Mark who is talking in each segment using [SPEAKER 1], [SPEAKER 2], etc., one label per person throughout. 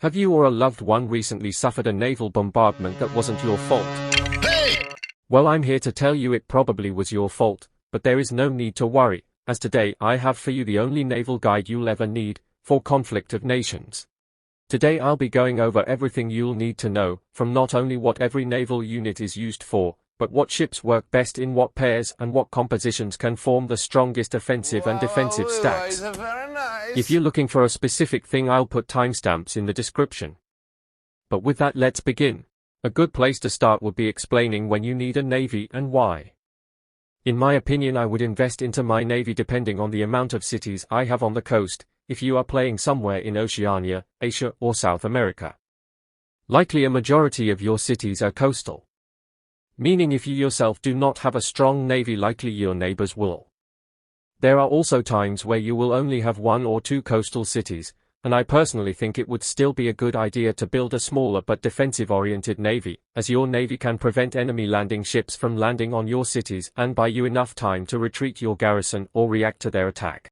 [SPEAKER 1] Have you or a loved one recently suffered a naval bombardment that wasn't your fault?
[SPEAKER 2] Hey!
[SPEAKER 1] Well, I'm here to tell you it probably was your fault, but there is no need to worry, as today I have for you the only naval guide you'll ever need, for conflict of nations. Today I'll be going over everything you'll need to know, from not only what every naval unit is used for, but what ships work best in what pairs and what compositions can form the strongest offensive and defensive stacks.
[SPEAKER 2] Very nice.
[SPEAKER 1] If you're looking for a specific thing, I'll put timestamps in the description. But with that, let's begin. A good place to start would be explaining when you need a navy and why. In my opinion, I would invest into my navy depending on the amount of cities I have on the coast, if you are playing somewhere in Oceania, Asia or South America. Likely a majority of your cities are coastal. Meaning if you yourself do not have a strong navy, likely your neighbors will. There are also times where you will only have one or two coastal cities, and I personally think it would still be a good idea to build a smaller but defensive-oriented navy, as your navy can prevent enemy landing ships from landing on your cities and buy you enough time to retreat your garrison or react to their attack.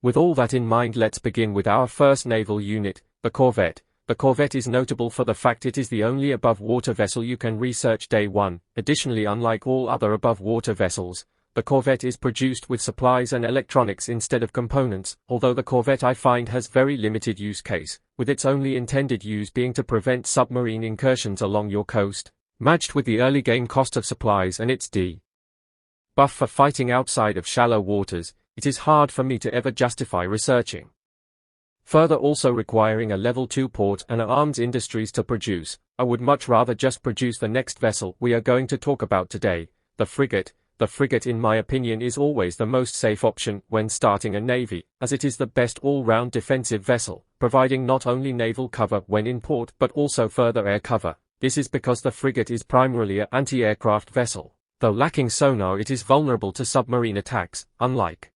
[SPEAKER 1] With all that in mind, let's begin with our first naval unit, the Corvette. The Corvette is notable for the fact it is the only above-water vessel you can research day one. Additionally, unlike all other above-water vessels, the Corvette is produced with supplies and electronics instead of components, although the Corvette I find has very limited use case, with its only intended use being to prevent submarine incursions along your coast, matched with the early game cost of supplies and its buff for fighting outside of shallow waters. It is hard for me to ever justify researching. Further, also requiring a level 2 port and arms industries to produce, I would much rather just produce the next vessel we are going to talk about today, the frigate. The frigate, in my opinion, is always the most safe option when starting a navy, as it is the best all-round defensive vessel, providing not only naval cover when in port but also further air cover. This is because the frigate is primarily an anti-aircraft vessel. Though lacking sonar, it is vulnerable to submarine attacks, unlike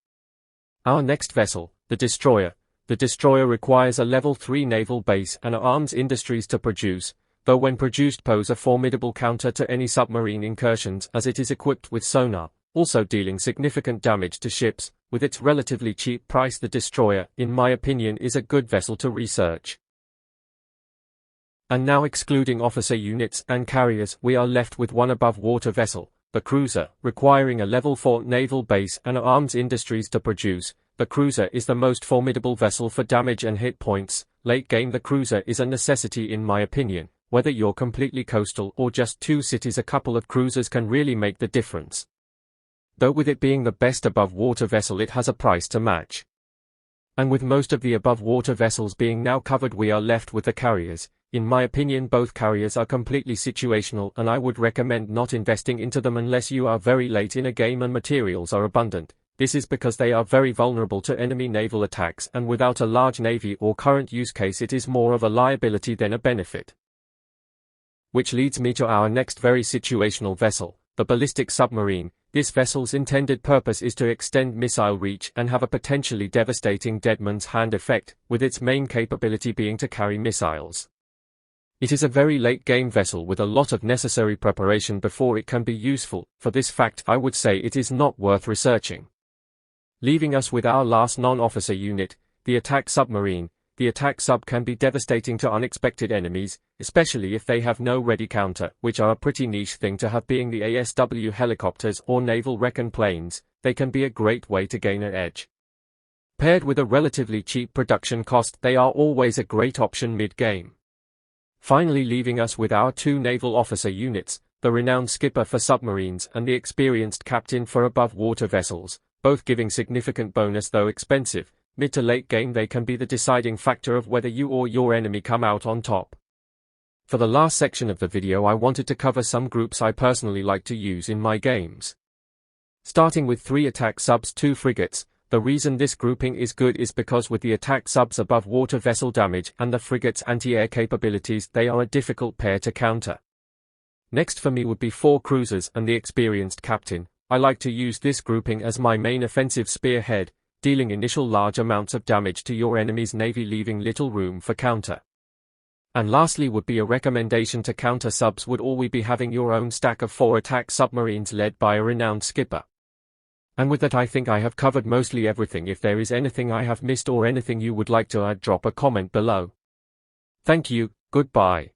[SPEAKER 1] our next vessel, the destroyer. The destroyer requires a level 3 naval base and arms industries to produce, though when produced pose a formidable counter to any submarine incursions as it is equipped with sonar, also dealing significant damage to ships. With its relatively cheap price, the destroyer, in my opinion, is a good vessel to research. And now, excluding officer units and carriers, we are left with one above-water vessel, the cruiser, requiring a level 4 naval base and arms industries to produce. The cruiser is the most formidable vessel for damage and hit points. Late game, the cruiser is a necessity in my opinion. Whether you're completely coastal or just 2 cities, a couple of cruisers can really make the difference. Though with it being the best above-water vessel, it has a price to match. And with most of the above-water vessels being now covered, we are left with the carriers. In my opinion, both carriers are completely situational, and I would recommend not investing into them unless you are very late in a game and materials are abundant. This is because they are very vulnerable to enemy naval attacks, and without a large navy or current use case, it is more of a liability than a benefit. Which leads me to our next very situational vessel, the ballistic submarine. This vessel's intended purpose is to extend missile reach and have a potentially devastating dead man's hand effect, with its main capability being to carry missiles. It is a very late-game vessel with a lot of necessary preparation before it can be useful. For this fact, I would say it is not worth researching. Leaving us with our last non-officer unit, the attack submarine. The attack sub can be devastating to unexpected enemies, especially if they have no ready counter, which are a pretty niche thing to have. Being the ASW helicopters or naval recon planes, they can be a great way to gain an edge. Paired with a relatively cheap production cost, they are always a great option mid-game. Finally, leaving us with our 2 naval officer units, the renowned skipper for submarines and the experienced captain for above-water vessels, both giving significant bonus though expensive. Mid to late game, they can be the deciding factor of whether you or your enemy come out on top. For the last section of the video, I wanted to cover some groups I personally like to use in my games. Starting with 3 attack subs, 2 frigates. The reason this grouping is good is because with the attack subs' above-water vessel damage and the frigate's anti-air capabilities, they are a difficult pair to counter. Next for me would be 4 cruisers and the experienced captain. I like to use this grouping as my main offensive spearhead, dealing initial large amounts of damage to your enemy's navy, leaving little room for counter. And lastly would be a recommendation to counter subs would always be having your own stack of 4 attack submarines led by a renowned skipper. And with that, I think I have covered mostly everything. If there is anything I have missed or anything you would like to add, drop a comment below. Thank you, goodbye.